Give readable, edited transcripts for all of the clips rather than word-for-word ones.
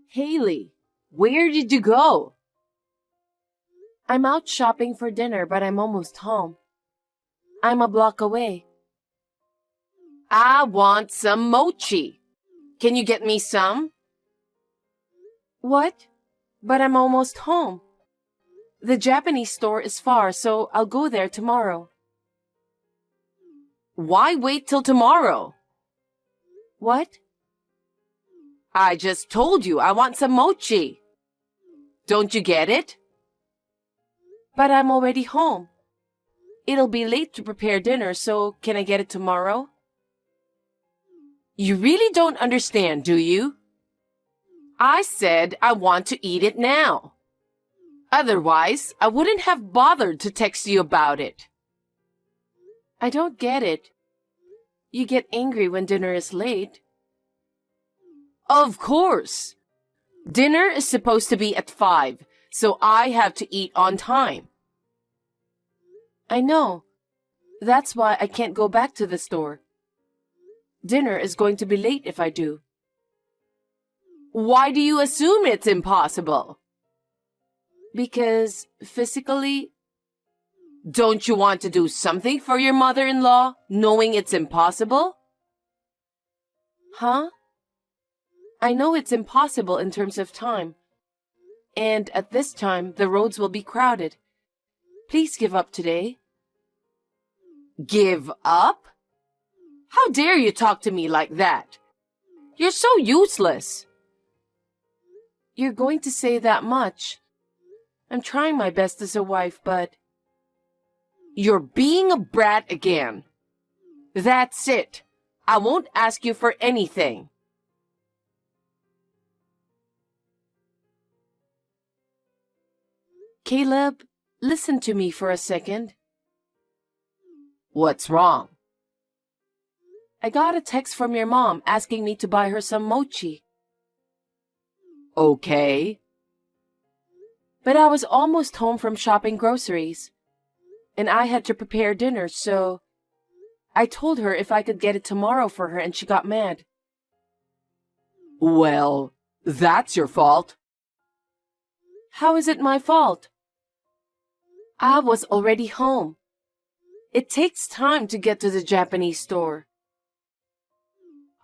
Haley, where did you go? I'm out shopping for dinner, but I'm almost home. I'm a block away. I want some mochi. Can you get me some? What? But I'm almost home. The Japanese store is far, so I'll go there tomorrow. Why wait till tomorrow? What? I just told you I want some mochi. Don't you get it? But I'm already home. It'll be late to prepare dinner, so can I get it tomorrow? You really don't understand, do you? I said I want to eat it now. Otherwise, I wouldn't have bothered to text you about it. I don't get it. You get angry when dinner is late. Of course. Dinner is supposed to be at 5, so I have to eat on time. I know. That's why I can't go back to the store. Dinner is going to be late if I do. Why do you assume it's impossible? Because physically... Don't you want to do something for your mother-in-law, knowing it's impossible? Huh? I know it's impossible in terms of time. And at this time, the roads will be crowded. Please give up today. Give up? How dare you talk to me like that? You're so useless. You're going to say that much. I'm trying my best as a wife, but... You're being a brat again. That's it. I won't ask you for anything. Caleb, listen to me for a second. What's wrong? I got a text from your mom asking me to buy her some mochi. Okay. But I was almost home from shopping groceries. And I had to prepare dinner, so... I told her if I could get it tomorrow for her, and she got mad. Well, that's your fault. How is it my fault? I was already home. It takes time to get to the Japanese store.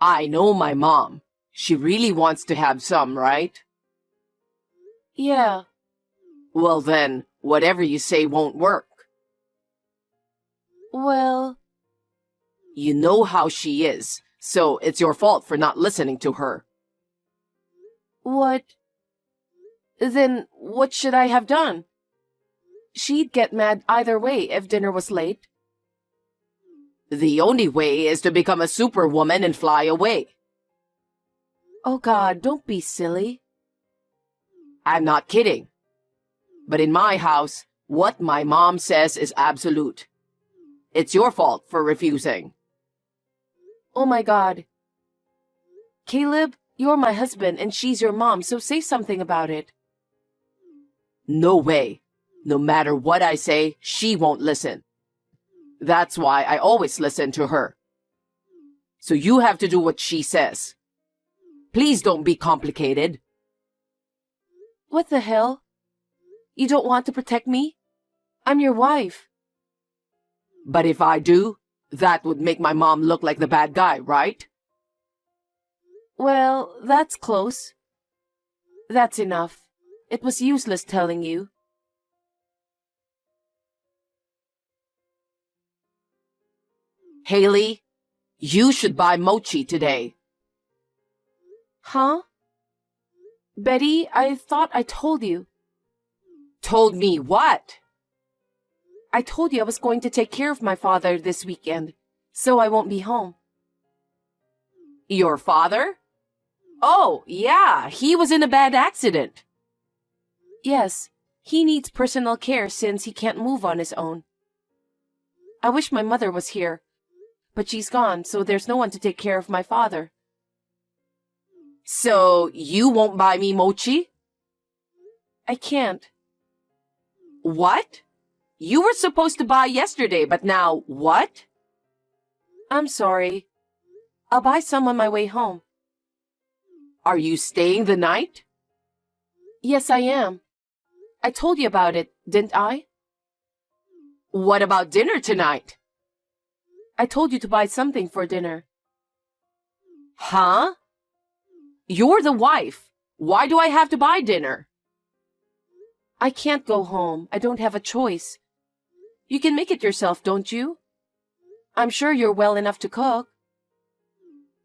I know my mom. She really wants to have some, right? Yeah. Well then, whatever you say won't work. Well... You know how she is, so it's your fault for not listening to her. What? Then what should I have done? She'd get mad either way if dinner was late. The only way is to become a superwoman and fly away. Oh God, don't be silly. I'm not kidding. But in my house, what my mom says is absolute. It's your fault for refusing. Oh my God. Caleb, you're my husband and she's your mom, so say something about it. No way. No matter what I say, she won't listen. That's why I always listen to her. So you have to do what she says. Please don't be complicated. What the hell? You don't want to protect me? I'm your wife. But if I do, that would make my mom look like the bad guy, right? Well, that's close. That's enough. It was useless telling you. Haley, you should buy mochi today. Huh? Betty, I thought I told you. Told me what? I told you I was going to take care of my father this weekend, so I won't be home. Your father? Oh, yeah, he was in a bad accident. Yes, he needs personal care since he can't move on his own. I wish my mother was here, but she's gone, so there's no one to take care of my father. So, you won't buy me mochi? I can't. What? You were supposed to buy yesterday, but now what? I'm sorry. I'll buy some on my way home. Are you staying the night? Yes, I am. I told you about it, didn't I? What about dinner tonight? I told you to buy something for dinner. Huh? You're the wife. Why do I have to buy dinner? I can't go home. I don't have a choice. You can make it yourself, don't you? I'm sure you're well enough to cook.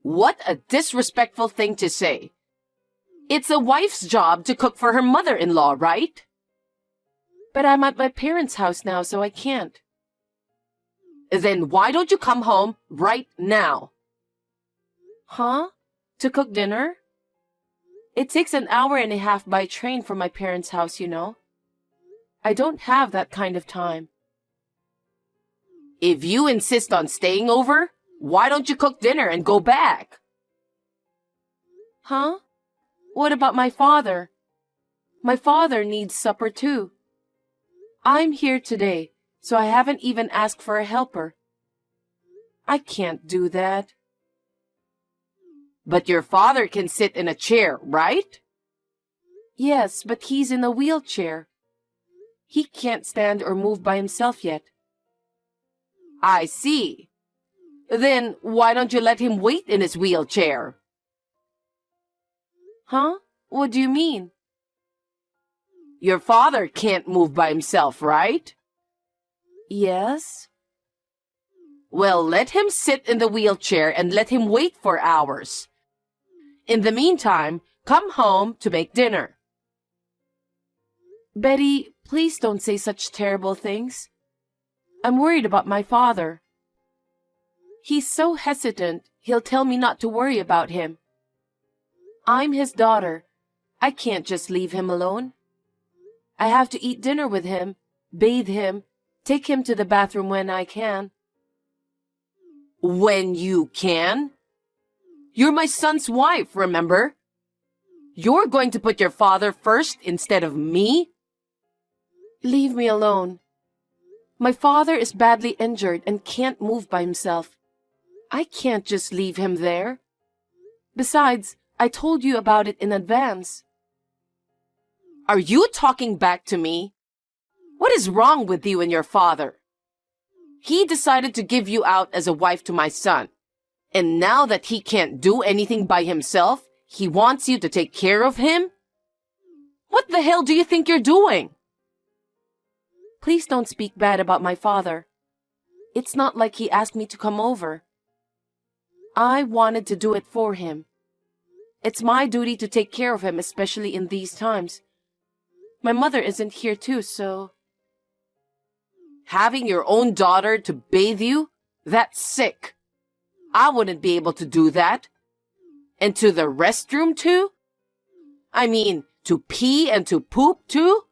What a disrespectful thing to say. It's a wife's job to cook for her mother-in-law, right? But I'm at my parents' house now, so I can't. Then why don't you come home right now? Huh? To cook dinner? It takes an hour and a half by train from my parents' house, you know. I don't have that kind of time. If you insist on staying over, why don't you cook dinner and go back? Huh? What about my father? My father needs supper too. I'm here today, so I haven't even asked for a helper. I can't do that. But your father can sit in a chair, right? Yes, but he's in a wheelchair. He can't stand or move by himself yet. I see. Then why don't you let him wait in his wheelchair? Huh? What do you mean? Your father can't move by himself, right? Yes? Well, let him sit in the wheelchair and let him wait for hours. In the meantime, come home to make dinner. Betty, please don't say such terrible things. I'm worried about my father. He's so hesitant, he'll tell me not to worry about him. I'm his daughter. I can't just leave him alone. I have to eat dinner with him, bathe him, take him to the bathroom when I can. When you can? You're my son's wife, remember? You're going to put your father first instead of me? Leave me alone. My father is badly injured and can't move by himself. I can't just leave him there. Besides, I told you about it in advance. Are you talking back to me? What is wrong with you and your father? He decided to give you out as a wife to my son. And now that he can't do anything by himself, he wants you to take care of him? What the hell do you think you're doing? Please don't speak bad about my father. It's not like he asked me to come over. I wanted to do it for him. It's my duty to take care of him, especially in these times. My mother isn't here too, so... Having your own daughter to bathe you? That's sick. I wouldn't be able to do that. And to the restroom too? I mean, to pee and to poop too?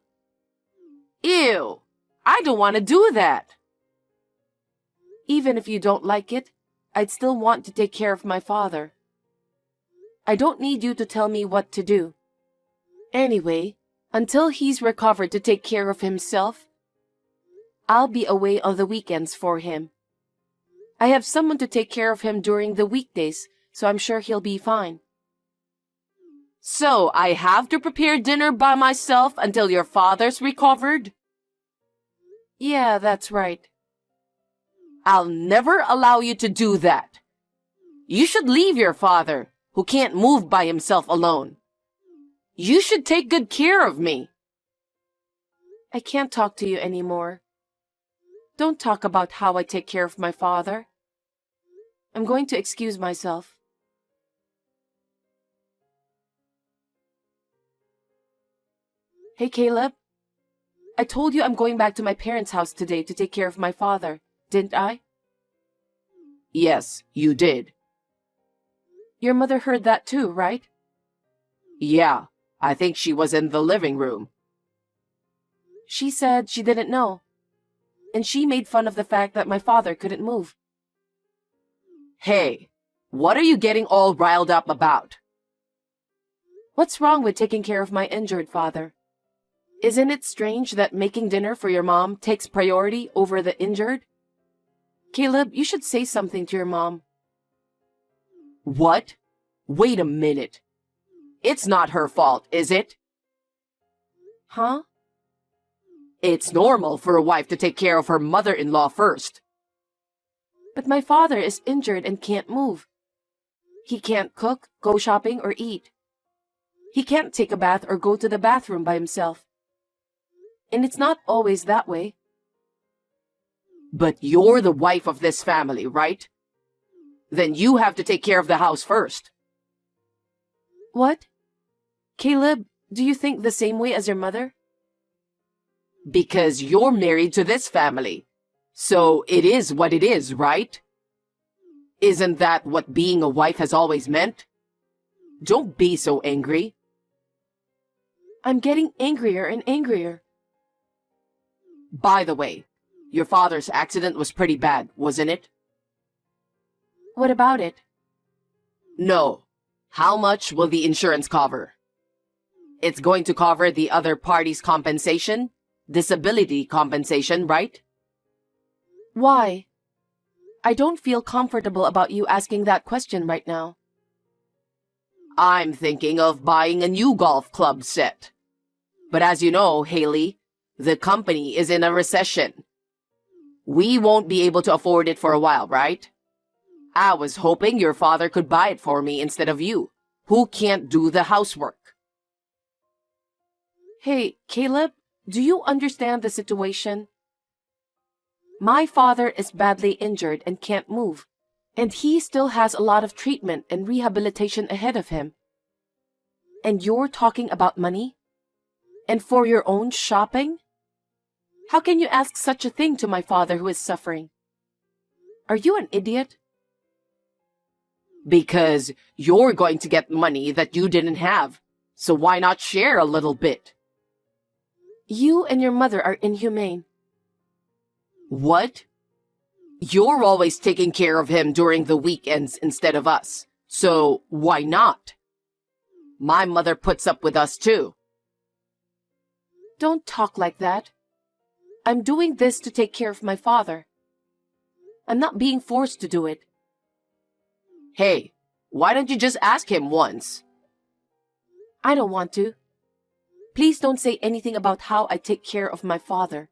Ew, I don't want to do that. Even if you don't like it, I'd still want to take care of my father. I don't need you to tell me what to do. Anyway, until he's recovered to take care of himself, I'll be away on the weekends for him. I have someone to take care of him during the weekdays, so I'm sure he'll be fine. So I have to prepare dinner by myself until your father's recovered? Yeah, that's right. I'll never allow you to do that. You should leave your father, who can't move by himself alone. You should take good care of me. I can't talk to you anymore. Don't talk about how I take care of my father. I'm going to excuse myself. Hey, Caleb. I told you I'm going back to my parents' house today to take care of my father, didn't I? Yes, you did. Your mother heard that too, right? Yeah, I think she was in the living room. She said she didn't know. And she made fun of the fact that my father couldn't move. Hey, what are you getting all riled up about? What's wrong with taking care of my injured father? Isn't it strange that making dinner for your mom takes priority over the injured? Caleb, you should say something to your mom. What? Wait a minute. It's not her fault, is it? Huh? It's normal for a wife to take care of her mother-in-law first. But my father is injured and can't move. He can't cook, go shopping, or eat. He can't take a bath or go to the bathroom by himself. And it's not always that way. But you're the wife of this family, right? Then you have to take care of the house first. What? Caleb, do you think the same way as your mother? Because you're married to this family. So it is what it is, right? Isn't that what being a wife has always meant? Don't be so angry. I'm getting angrier and angrier. By the way, your father's accident was pretty bad, wasn't it? What about it? No. How much will the insurance cover? It's going to cover the other party's compensation? Disability compensation, right? Why? I don't feel comfortable about you asking that question right now. I'm thinking of buying a new golf club set. But as you know, Haley, the company is in a recession. We won't be able to afford it for a while, right? I was hoping your father could buy it for me instead of you, who can't do the housework. Hey, Caleb, do you understand the situation? My father is badly injured and can't move, and he still has a lot of treatment and rehabilitation ahead of him. And you're talking about money? And for your own shopping? How can you ask such a thing to my father who is suffering? Are you an idiot? Because you're going to get money that you didn't have, so why not share a little bit? You and your mother are inhumane. What? You're always taking care of him during the weekends instead of us, so why not? My mother puts up with us too. Don't talk like that. I'm doing this to take care of my father. I'm not being forced to do it. Hey, why don't you just ask him once? I don't want to. Please don't say anything about how I take care of my father.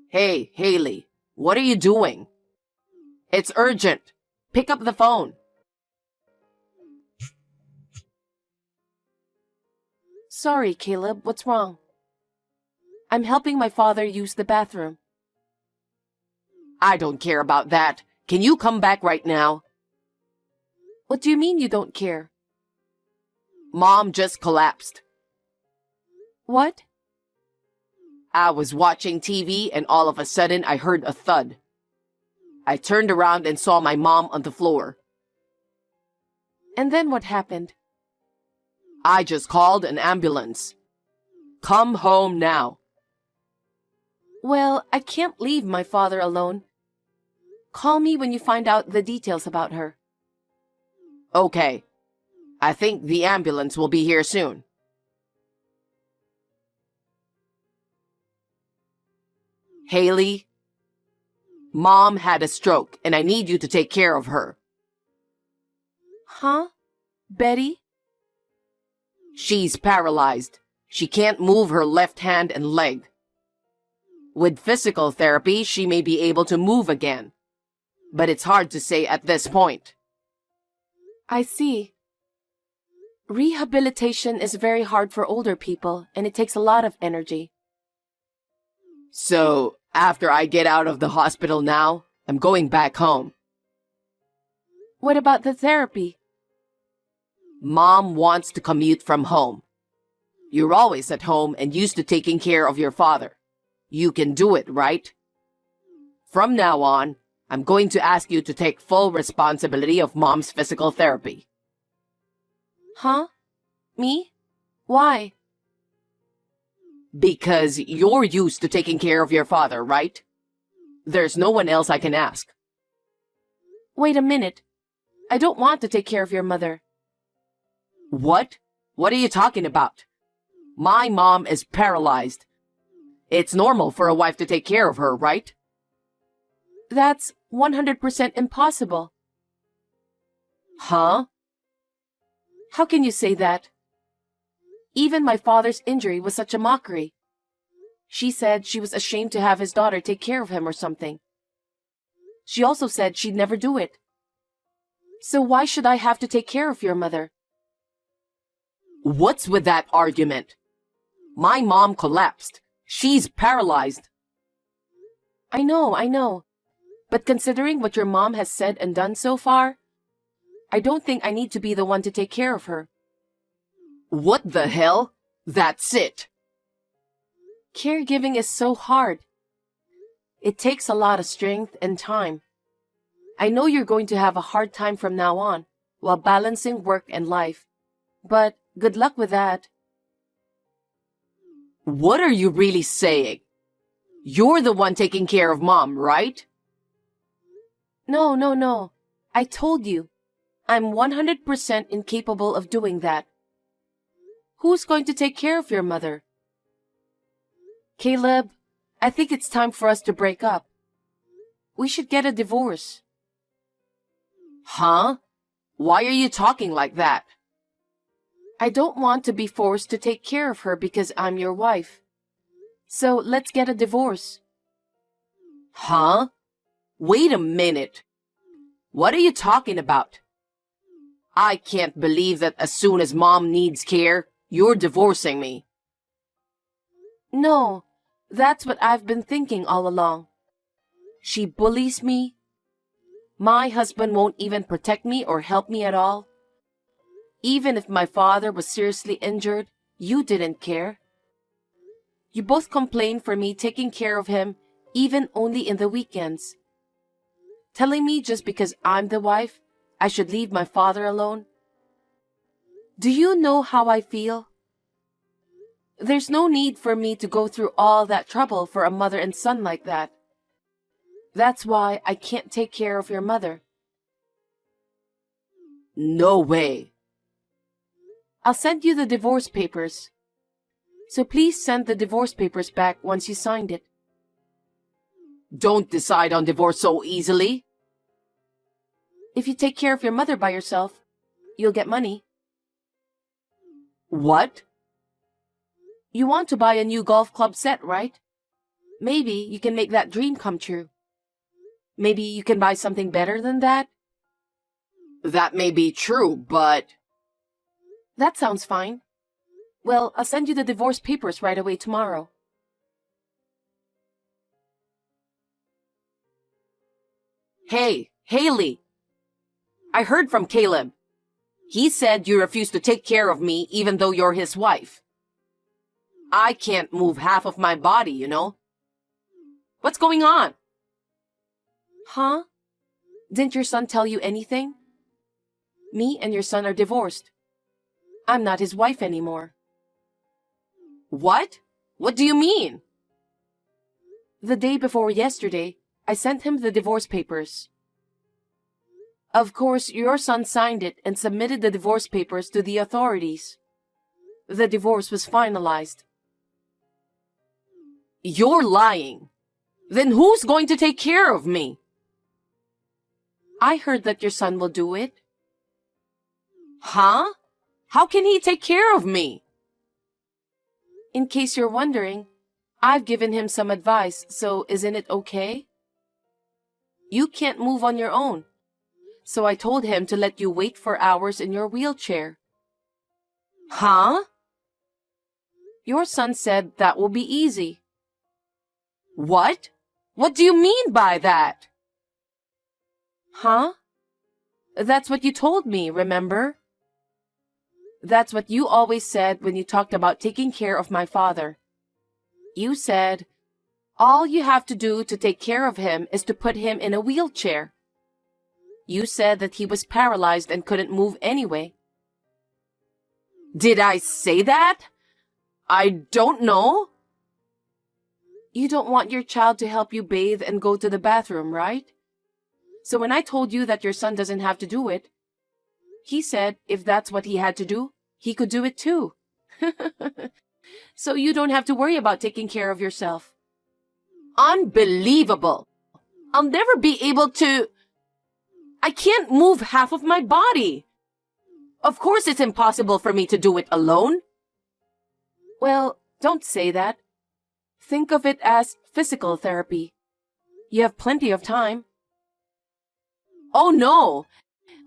Hey, Haley, what are you doing? It's urgent. Pick up the phone. Sorry, Caleb, what's wrong? I'm helping my father use the bathroom. I don't care about that. Can you come back right now? What do you mean you don't care? Mom just collapsed. What? I was watching TV and all of a sudden I heard a thud. I turned around and saw my mom on the floor. And then what happened? I just called an ambulance. Come home now. Well, I can't leave my father alone. Call me when you find out the details about her. Okay. I think the ambulance will be here soon. Haley, Mom had a stroke and I need you to take care of her. Huh? Betty? She's paralyzed. She can't move her left hand and leg. With physical therapy, she may be able to move again. But it's hard to say at this point. I see. Rehabilitation is very hard for older people, and it takes a lot of energy. So, after I get out of the hospital now, I'm going back home. What about the therapy? Mom wants to commute from home. You're always at home and used to taking care of your father. You can do it, right? From now on, I'm going to ask you to take full responsibility of Mom's physical therapy. Huh? Me? Why? Because you're used to taking care of your father, right? There's no one else I can ask. Wait a minute. I don't want to take care of your mother. What? What are you talking about? My mom is paralyzed. It's normal for a wife to take care of her, right? That's 100% impossible. Huh? How can you say that? Even my father's injury was such a mockery. She said she was ashamed to have his daughter take care of him or something. She also said she'd never do it. So why should I have to take care of your mother? What's with that argument? My mom collapsed. She's paralyzed. I know. But considering what your mom has said and done so far, I don't think I need to be the one to take care of her. What the hell? That's it. Caregiving is so hard. It takes a lot of strength and time. I know you're going to have a hard time from now on while balancing work and life, but good luck with that. What are you really saying? You're the one taking care of mom, right? No. I told you. I'm 100% incapable of doing that. Who's going to take care of your mother? Caleb, I think it's time for us to break up. We should get a divorce. Huh? Why are you talking like that? I don't want to be forced to take care of her because I'm your wife. So let's get a divorce. Huh? Wait a minute. What are you talking about? I can't believe that as soon as mom needs care, you're divorcing me. No, that's what I've been thinking all along. She bullies me. My husband won't even protect me or help me at all. Even if my father was seriously injured, you didn't care. You both complained for me taking care of him, even only in the weekends. Telling me just because I'm the wife, I should leave my father alone. Do you know how I feel? There's no need for me to go through all that trouble for a mother and son like that. That's why I can't take care of your mother. No way. I'll send you the divorce papers. So please send the divorce papers back once you signed it. Don't decide on divorce so easily. If you take care of your mother by yourself, you'll get money. What? You want to buy a new golf club set, right? Maybe you can make that dream come true. Maybe you can buy something better than that? That may be true, but... That sounds fine. Well, I'll send you the divorce papers right away tomorrow. Hey, Haley. I heard from Caleb. He said you refuse to take care of me even though you're his wife. I can't move half of my body, you know? What's going on? Huh? Didn't your son tell you anything? Me and your son are divorced. I'm not his wife anymore. What? What do you mean? The day before yesterday, I sent him the divorce papers. Of course, your son signed it and submitted the divorce papers to the authorities. The divorce was finalized. You're lying. Then who's going to take care of me? I heard that your son will do it. Huh? How can he take care of me? In case you're wondering, I've given him some advice, so isn't it okay? You can't move on your own, so I told him to let you wait for hours in your wheelchair. Huh? Your son said that will be easy. What? What do you mean by that? Huh? That's what you told me, remember? That's what you always said when you talked about taking care of my father. You said, all you have to do to take care of him is to put him in a wheelchair. You said that he was paralyzed and couldn't move anyway. Did I say that? I don't know. You don't want your child to help you bathe and go to the bathroom, right? So when I told you that your son doesn't have to do it, he said if that's what he had to do, he could do it too. So you don't have to worry about taking care of yourself. Unbelievable. I'll never be able to... I can't move half of my body. Of course it's impossible for me to do it alone. Well, don't say that. Think of it as physical therapy. You have plenty of time. Oh no!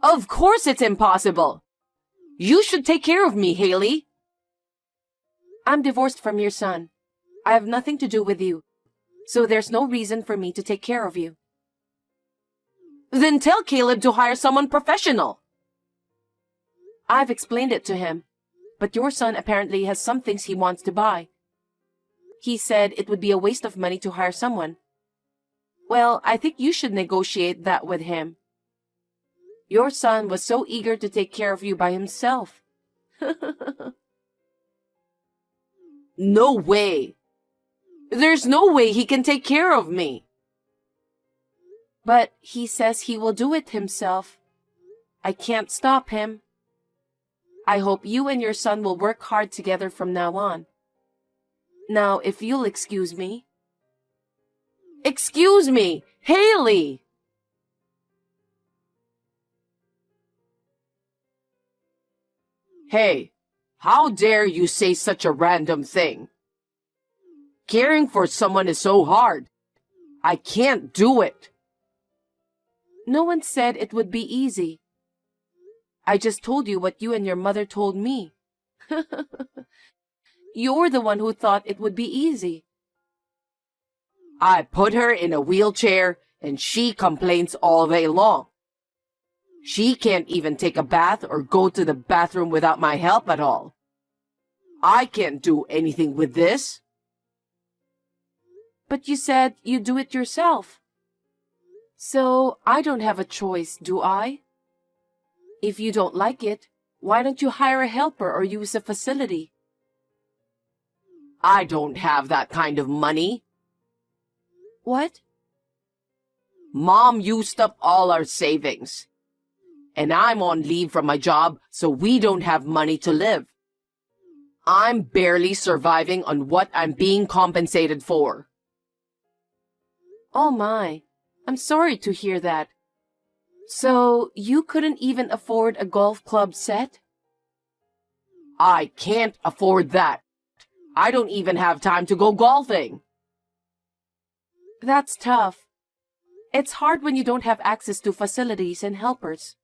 Of course it's impossible! You should take care of me, Haley. I'm divorced from your son. I have nothing to do with you, so there's no reason for me to take care of you. Then tell Caleb to hire someone professional. I've explained it to him, but your son apparently has some things he wants to buy. He said it would be a waste of money to hire someone. Well, I think you should negotiate that with him. Your son was so eager to take care of you by himself. No way. There's no way he can take care of me. But he says he will do it himself. I can't stop him. I hope you and your son will work hard together from now on. Now, if you'll excuse me. Excuse me, Haley! Hey, how dare you say such a random thing? Caring for someone is so hard. I can't do it. No one said it would be easy. I just told you what you and your mother told me. You're the one who thought it would be easy. I put her in a wheelchair and she complains all day long. She can't even take a bath or go to the bathroom without my help at all. I can't do anything with this. But you said you do it yourself. So I don't have a choice, do I? If you don't like it, why don't you hire a helper or use a facility? I don't have that kind of money. What? Mom used up all our savings. And I'm on leave from my job, so we don't have money to live. I'm barely surviving on what I'm being compensated for. Oh my, I'm sorry to hear that. So you couldn't even afford a golf club set? I can't afford that. I don't even have time to go golfing. That's tough. It's hard when you don't have access to facilities and helpers.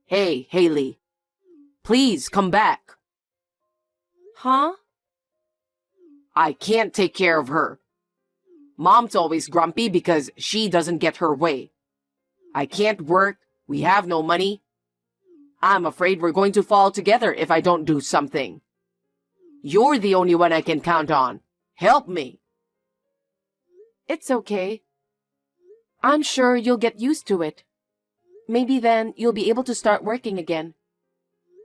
Hey, Haley. Please come back. Huh? I can't take care of her. Mom's always grumpy because she doesn't get her way. I can't work. We have no money. I'm afraid we're going to fall together if I don't do something. You're the only one I can count on. Help me. It's okay. I'm sure you'll get used to it. Maybe then you'll be able to start working again.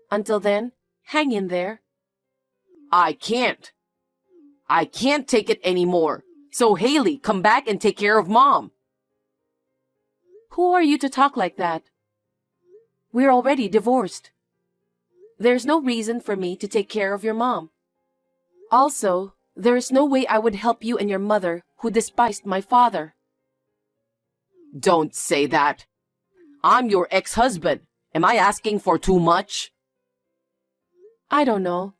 Until then, hang in there. I can't. I can't take it anymore. So Haley, come back and take care of Mom. Who are you to talk like that? We're already divorced. There's no reason for me to take care of your mom. Also, there is no way I would help you and your mother who despised my father. Don't say that. I'm your ex-husband. Am I asking for too much? I don't know.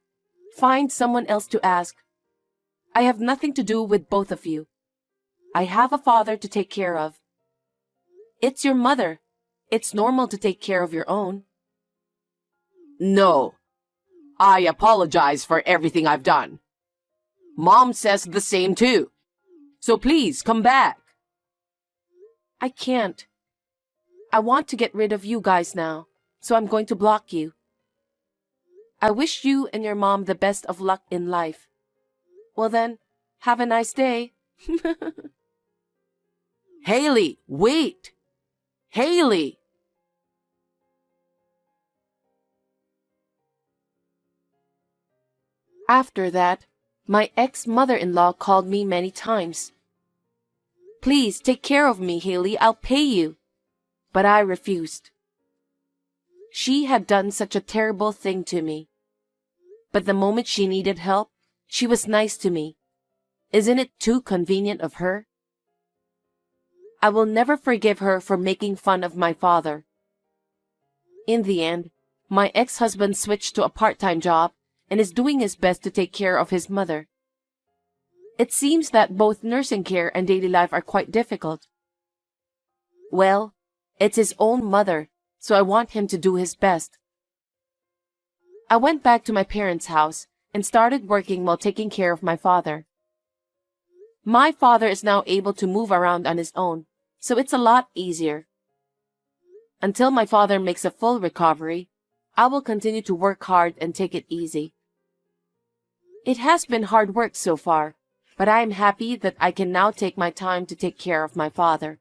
Find someone else to ask. I have nothing to do with both of you. I have a father to take care of. It's your mother. It's normal to take care of your own. No. I apologize for everything I've done. Mom says the same too. So please come back. I can't. I want to get rid of you guys now, so I'm going to block you. I wish you and your mom the best of luck in life. Well then, have a nice day. Haley, wait! Haley! After that, my ex-mother-in-law called me many times. Please take care of me, Haley. I'll pay you. But I refused. She had done such a terrible thing to me. But the moment she needed help, she was nice to me. Isn't it too convenient of her? I will never forgive her for making fun of my father. In the end, my ex-husband switched to a part-time job and is doing his best to take care of his mother. It seems that both nursing care and daily life are quite difficult. Well, it's his own mother, so I want him to do his best. I went back to my parents' house and started working while taking care of my father. My father is now able to move around on his own, so it's a lot easier. Until my father makes a full recovery, I will continue to work hard and take it easy. It has been hard work so far, but I am happy that I can now take my time to take care of my father.